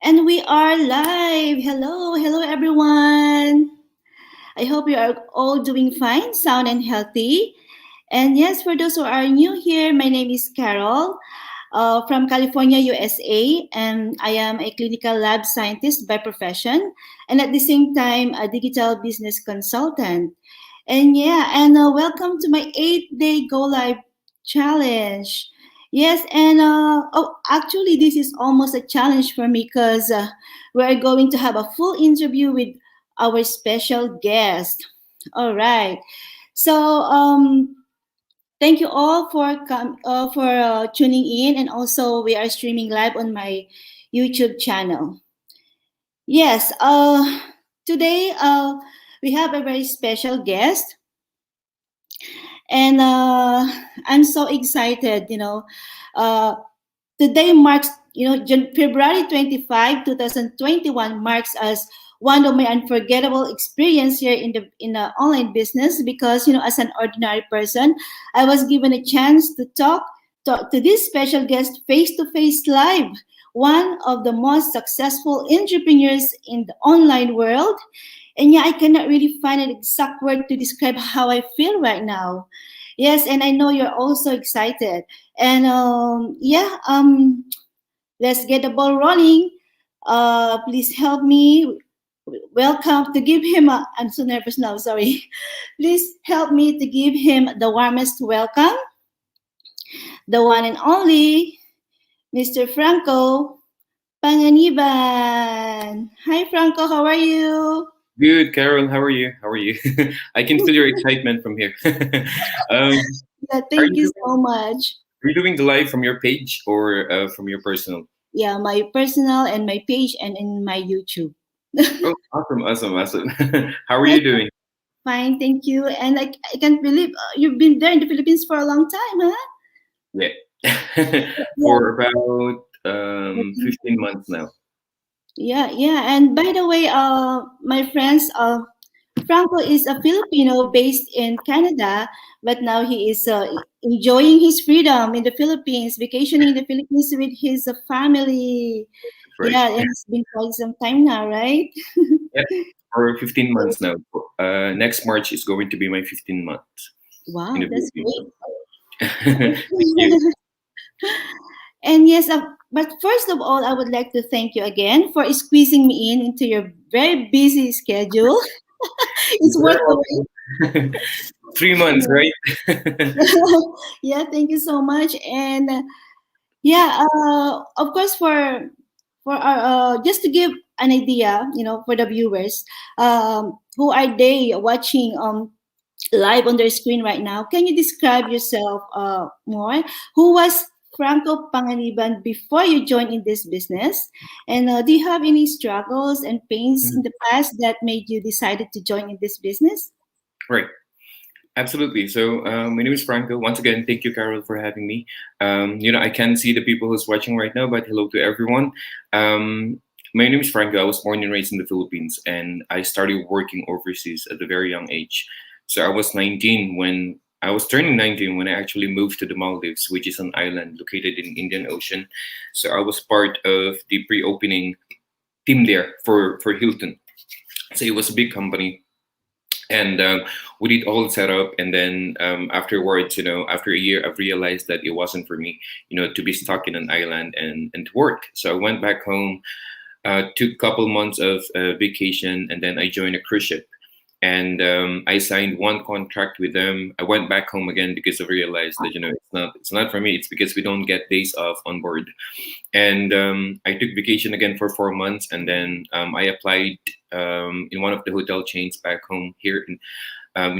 And we are live. Hello everyone. I hope you are all doing fine, sound, and healthy. And yes, for those who are new here, my name is Carol from California, USA, and I am a clinical lab scientist by profession, and at the same time, a digital business consultant. And welcome to my 8-day Go Live challenge. Yes, actually, this is almost a challenge for me because we're going to have a full interview with our special guest. All right. So, thank you all for tuning in, and also we are streaming live on my YouTube channel. Yes. Today we have a very special guest, and I'm so excited. Uh, today marks February 25, 2021 marks as one of my unforgettable experience here in the online business because as an ordinary person I was given a chance to talk to this special guest face to face live, one of the most successful entrepreneurs in the online world. And yeah, I cannot really find an exact word to describe how I feel right now. Yes, and I know you're also excited. And let's get the ball rolling. Please help me welcome to give him a, I'm so nervous now, sorry. Please help me to give him the warmest welcome, the one and only Mr. Franco Panganiban. Hi Franco, how are you? Good, Carol. How are you? How are you? I can feel your excitement from here. um, Yeah, are thank you you doing, so much. are you doing the live from your page or from your personal? Yeah, my personal and my page and in my YouTube. Oh, awesome, awesome, awesome. How are Yes, you doing? fine, thank you. And I can't believe you've been there in the Philippines for a long time, huh? Yeah, Yeah. for about 15 months now. Yeah. And by the way, my friends, Franco is a Filipino based in Canada, but now he is enjoying his freedom in the Philippines, vacationing in the Philippines with his family. That's right. Yeah, and it's been quite some time now, right? Yeah, for 15 months now. Next March is going to be my 15 months in Wow, the that's Philippines. great. Thank you. And yes, but first of all, I would like to thank you again for squeezing me in into your very busy schedule. It's You're worth very the wait. welcome. 3 months, right? Yeah, thank you so much. And of course, for our just to give an idea, for the viewers, who are they watching live on their screen right now? Can you describe yourself more? Who was Franco Panganiban before you joined in this business? And do you have any struggles and pains in the past that made you decided to join in this business? Right. Absolutely. So, my name is Franco. Once again, thank you, Carol, for having me. I can't see the people who's watching right now, but hello to everyone. My name is Franco. I was born and raised in the Philippines, and I started working overseas at a very young age. So, I was turning 19 when I actually moved to the Maldives, which is an island located in Indian Ocean. So, I was part of the pre-opening team there for Hilton. So, it was a big company, and we did all set up, and then afterwards, after a year, I've realized that it wasn't for me, to be stuck in an island and to work. So I went back home, took a couple months of vacation, and then I joined a cruise ship. And I signed one contract with them. I went back home again because I realized that it's not for me. It's because we don't get days off on board. And I took vacation again for 4 months, and then I applied in one of the hotel chains back home here in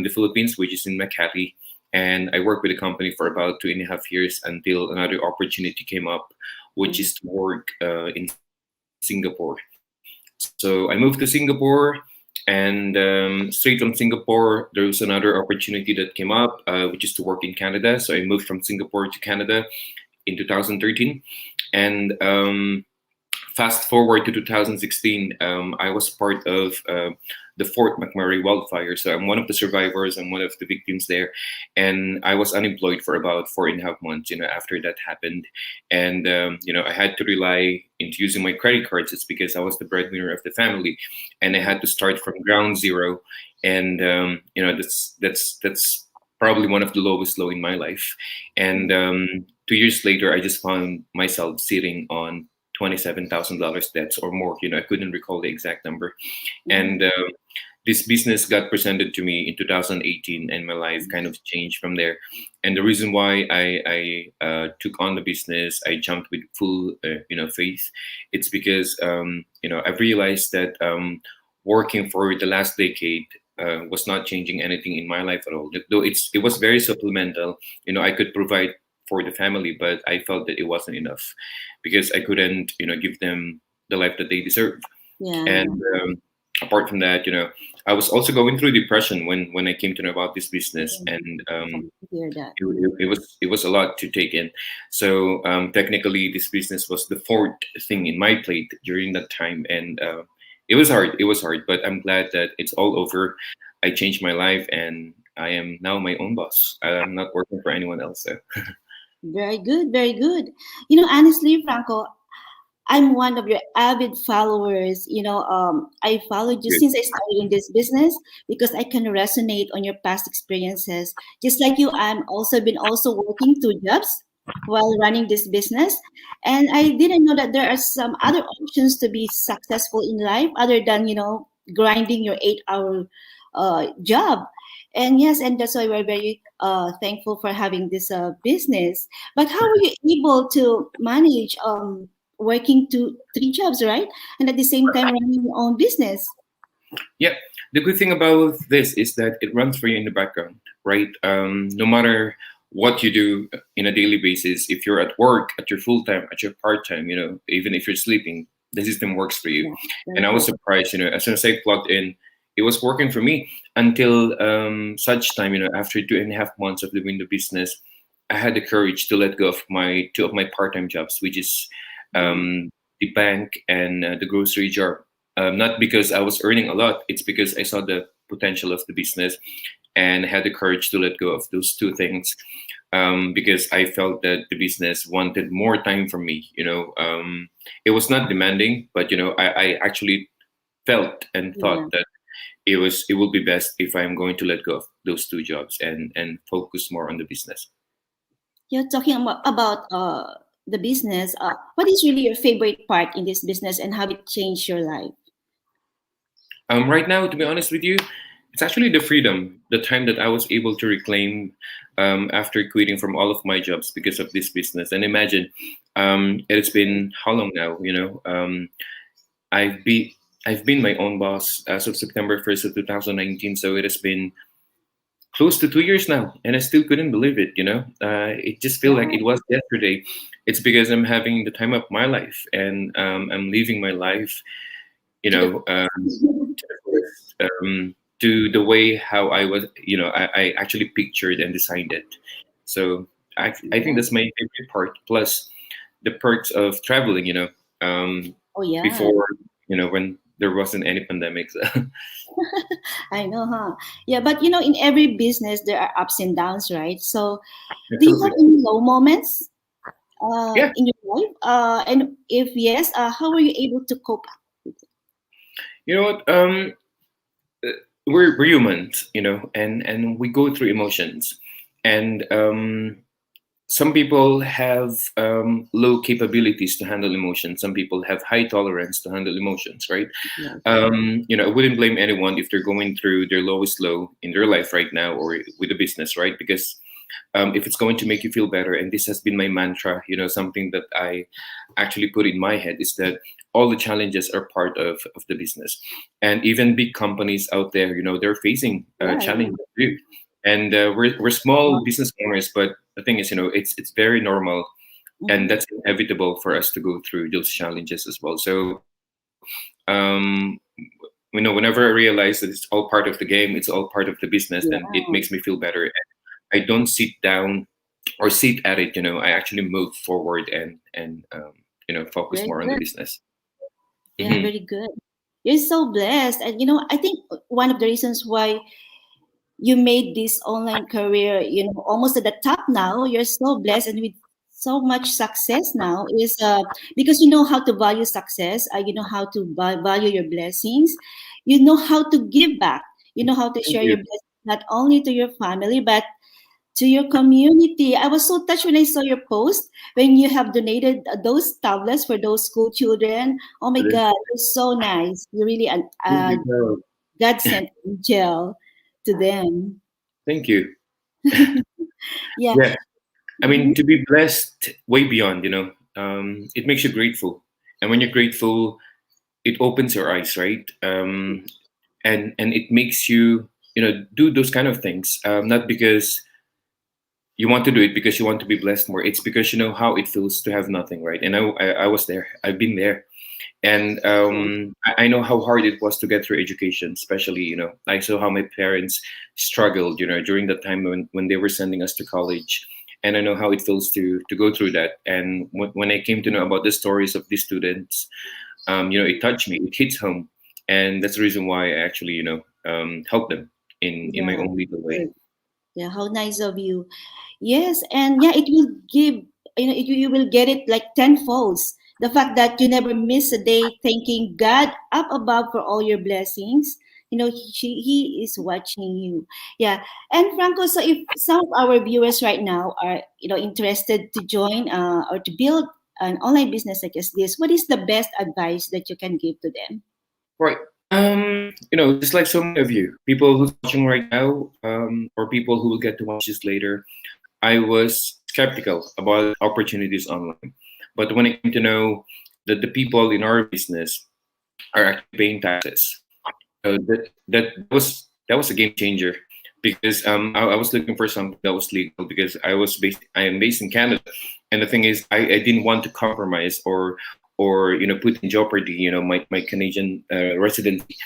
the Philippines, which is in Makati. And I worked with the company for about 2.5 years until another opportunity came up, which is to work in Singapore. So I moved to Singapore, and straight from Singapore, there was another opportunity that came up, which is to work in Canada. So I moved from Singapore to Canada in 2013. And Fast forward to 2016, I was part of the Fort McMurray wildfire. So I'm one of the survivors. I'm one of the victims there, and I was unemployed for about 4.5 months. After that happened, and I had to rely into using my credit cards. It's because I was the breadwinner of the family, and I had to start from ground zero. And that's probably one of the lowest low in my life. And 2 years later, I just found myself sitting on $27,000 debts or more. I couldn't recall the exact number. Mhm. And this business got presented to me in 2018, and my life kind of changed from there. And the reason why I took on the business, I jumped with full faith. It's because I've realized that working for the last decade was not changing anything in my life at all. Though it was very supplemental. I could provide for the family, but I felt that it wasn't enough because I couldn't give them the life that they deserve. Yeah, And apart from that, I was also going through depression when I came to know about this business. yeah. And Sorry to hear that. it was a lot to take in. So technically, this business was the fourth thing in my plate during that time. And it was hard, but I'm glad that it's all over. I changed my life, and I am now my own boss. I'm not working for anyone else. So Very good, very good. Honestly, Franco, I'm one of your avid followers. I followed you good. since I started in this business because I can resonate on your past experiences. Just like you, I'm also been also working two jobs while running this business, and I didn't know that there are some other options to be successful in life other than grinding your 8 hour job. And yes, and that's why we're very thankful for having this business. But how were you able to manage working two, three jobs, right? And at the same time running your own business. Yeah, the good thing about this is that it runs for you in the background, right? No matter what you do in a daily basis, if you're at work, at your full time, at your part time, even if you're sleeping, the system works for you. Yeah, And very I was good. surprised, as soon as I plugged in, it was working for me until such time, after 2.5 months of doing the business, I had the courage to let go of my two of my part time jobs, which is Mm, um, the bank and the grocery job. Not because I was earning a lot, it's because I saw the potential of the business and had the courage to let go of those two things, because I felt that the business wanted more time from me. It was not demanding, but I actually felt and yeah. thought that it will be best if I'm going to let go of those two jobs and focus more on the business. You're talking about the business. What is really your favorite part in this business and how it changed your life? Right now, to be honest with you, it's actually the freedom, the time that I was able to reclaim after quitting from all of my jobs because of this business. And imagine, it has been how long now? I've been I've been my own boss as of September 1st of 2019. So it has been close to 2 years now, and I still couldn't believe it. It just feel like Wow. it was yesterday. It's because I'm having the time of my life, and I'm living my life you To the know, um, to the fullest, to the way how I was, I actually pictured and designed it. So I think yeah. that's my favorite part. Plus the perks of traveling, Oh yeah. before, when there wasn't any pandemics. I know, huh? Yeah, but in every business there are ups and downs, right? So do you have Absolutely. any low moments Yeah. in your life? And if yes, how were you able to cope up with it? You know what? Uh, we're humans, and we go through emotions. And some people have low capabilities to handle emotions. Some people have high tolerance to handle emotions, right? Yes. I wouldn't blame anyone if they're going through their lowest low in their life right now or with a business, right? Because if it's going to make you feel better, and this has been my mantra, something that I actually put in my head is that all the challenges are part of the business. And even big companies out there, they're facing Yeah, yeah. challenges too. And we're small business owners, but the thing is, it's very normal, and Mhm. that's inevitable for us to go through those challenges as well. So whenever I realize that it's all part of the game, it's all part of the business, then it Yeah. makes me feel better. I don't sit down or sit at it. I actually move forward and focus Very more on the good. business. Yeah, very good. You're so blessed. And I think one of the reasons why you made this online career, almost at the top now, you're so blessed and with so much success now is because you know how to value success, you know how to value your blessings, you know how to give back, you know how to Thank share you. your blessings not only to your family but to your community. I was so touched when I saw your post when you have donated those tablets for those school children. Oh my God, it's so nice. You really Thank you, Carol. God sent angel to them. Thank you. Yeah. Yeah, I Mhm. mean, to be blessed way beyond, it makes you grateful. And when you're grateful, it opens your eyes, right? And it makes you, do those kind of things. Not because you want to do it because you want to be blessed more. It's because you know how it feels to have nothing, right? And I was there. I've been there. And I know how hard it was to get through education, especially, I saw how my parents struggled, during the time when they were sending us to college. And I know how it feels to go through that. And when I came to know about the stories of these students, it touched me, it hits home. And that's the reason why I actually, help them in my Yeah. own little way. Good. Yeah. How nice of you. Yes, and yeah, it will give, you will get it like tenfold. The fact that you never miss a day thanking God up above for all your blessings. He is watching you. Yeah. And Franco, so if some of our viewers right now are, interested to join or to build an online business such as this, what is the best advice that you can give to them? Right. Just like so many of you, people who's watching right now, or people who will get to watch this later, I was skeptical about opportunities online. But when I came to know that the people in our business are actually paying taxes, that was a game changer because I was looking for something that was legal because I am based in Canada, and the thing is I didn't want to compromise or put in jeopardy my Canadian residency.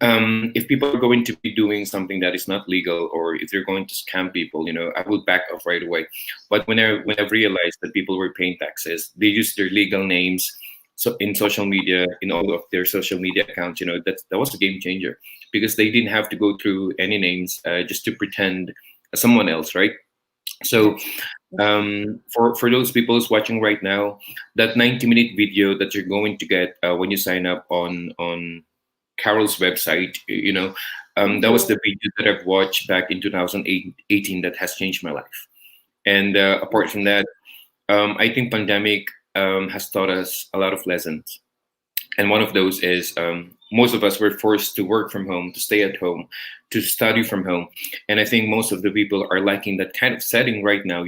If people are going to be doing something that is not legal or if they're going to scam people, I will back off right away. But when I realized that people were paying taxes, they use their legal names so in social media, in all of their social media accounts, that was a game changer because they didn't have to go through any names just to pretend someone else, right? So That's that's true. for those people who's watching right now, that 90-minute video that you're going to get when you sign up on Carol's website, that was Yeah. the video that I've watched back in 2018 that has changed my life. And apart from that, I think pandemic has taught us a lot of lessons. And one of those is most of us were forced to work from home, to stay at home, to study from home. And I think most of the people are liking that kind of setting right now,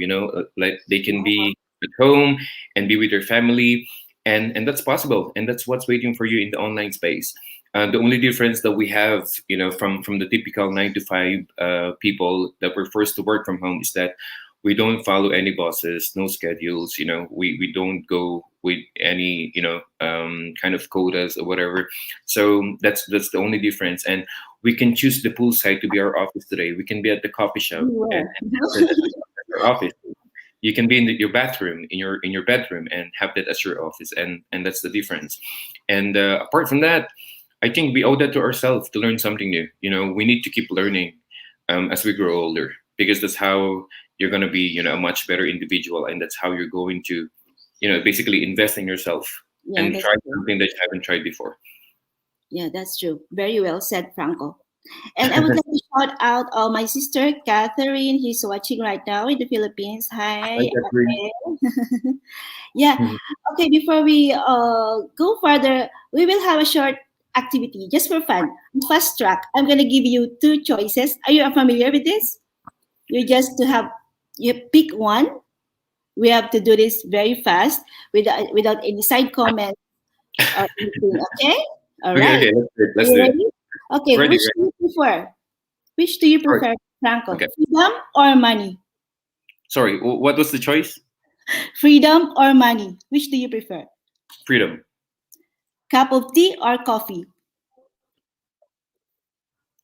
like they can be at home and be with their family. And that's possible. And that's what's waiting for you in the online space. The only difference that we have, from the typical 9 to 5 people that were forced to work from home is that we don't follow any bosses, no schedules. We don't go with any kind of quotas or whatever. So that's the only difference. And we can choose the poolside to be our office today. We can be at the coffee shop You and were. have that as our office. You can be in your bathroom, in your bedroom, and have that as your office, and that's the difference. And apart from that, I think we owe that to ourselves to learn something new. We need to keep learning as we grow older because that's how you're going to be, a much better individual, and that's how you're going to, basically invest in yourself Yeah, and that's try true. something that you haven't tried before. Yeah, that's true. Very well said, Franco. And I would like to shout out my sister Catherine. She's watching right now in the Philippines. Hi, Hi. Catherine. Okay. Yeah. Mhm. Okay. Before we go further, we will have a short activity just for fun. Fast track. I'm gonna give you two choices. Are you familiar with this? You just to have you pick one. We have to do this very fast without any side comment or anything. Okay. All Okay, right. okay, let's do it. Are Let's you do it. ready? Okay. Ready, Which ready. do you prefer? Which do you Sorry. prefer, Franco? Okay. Freedom or money? Sorry. What was the choice? Freedom or money? Which do you prefer? Freedom. Cup of tea or coffee?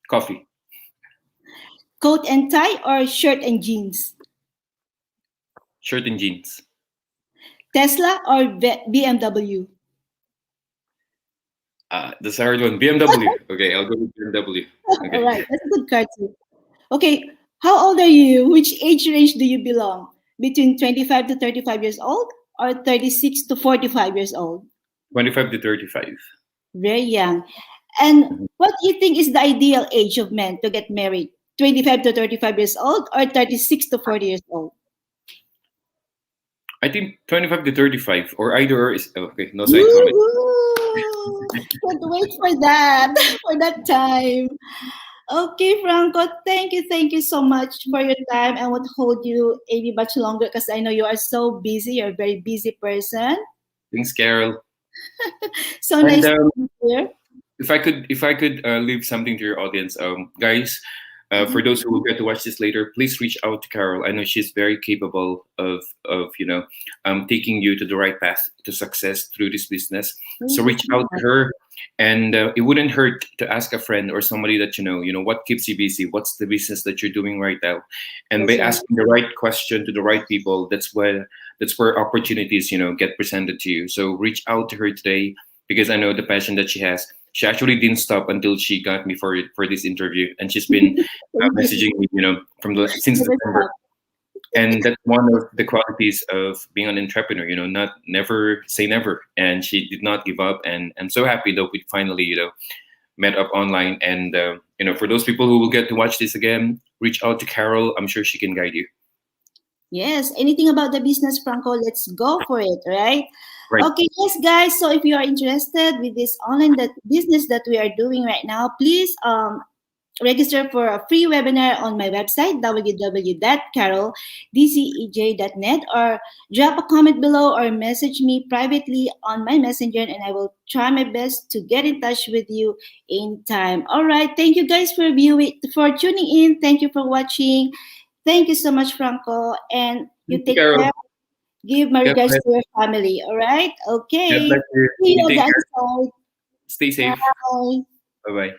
Coffee. Coat and tie or shirt and jeans? Shirt and jeans. Tesla or BMW? That's a hard one. BMW. Okay, I'll go with BMW. All Okay. right, that's a good card too. Okay, how old are you? Which age range do you belong? Between 25 to 35 years old or 36 to 45 years old? 25 to 35. Very young. And Mhm. what do you think is the ideal age of men to get married? 25 to 35 years old or 36 to 40 years old? I think 25 to 35 or either or is okay. No side comment. Woohoo! Can't wait for that, for that time. Okay, Franco, thank you so much for your time. I won't hold you any much longer because I know you are so busy. You're a very busy person. Thanks, Carol. So And nice to be here. if I could leave something to your audience, guys, for those who will get to watch this later, please reach out to Carol. I know she's very capable of taking you to the right path to success through this business. So Thank you reach so out to much. her, and it wouldn't hurt to ask a friend or somebody that you know. You know what keeps you busy. What's the business that you're doing right now? And by That's right. asking the right question to the right people, that's where opportunities get presented to you. So reach out to her today because I know the passion that she has. She actually didn't stop until she got me for this interview, and she's been Thank you. messaging me, from since Never December. stop. And that's one of the qualities of being an entrepreneur. Not never say never, and she did not give up. And I'm so happy that we finally, met up online. And for those people who will get to watch this again, reach out to Carol. I'm sure she can guide you. Yes, anything about the business, Franco, let's go for it, right? Right. Okay, yes, guys. So if you are interested with this online that business that we are doing right now, please register for a free webinar on my website, www.caroldcej.net, or drop a comment below or message me privately on my messenger, and I will try my best to get in touch with you in time. All right. Thank you guys for viewing, for tuning in. Thank you for watching. Thank you so much, Franco. And Thank you you, take Carol. care. Give my God regards bless. to your family. All right. God Okay. bless you. See you You on the take other care. side. Stay safe. Bye. Bye bye.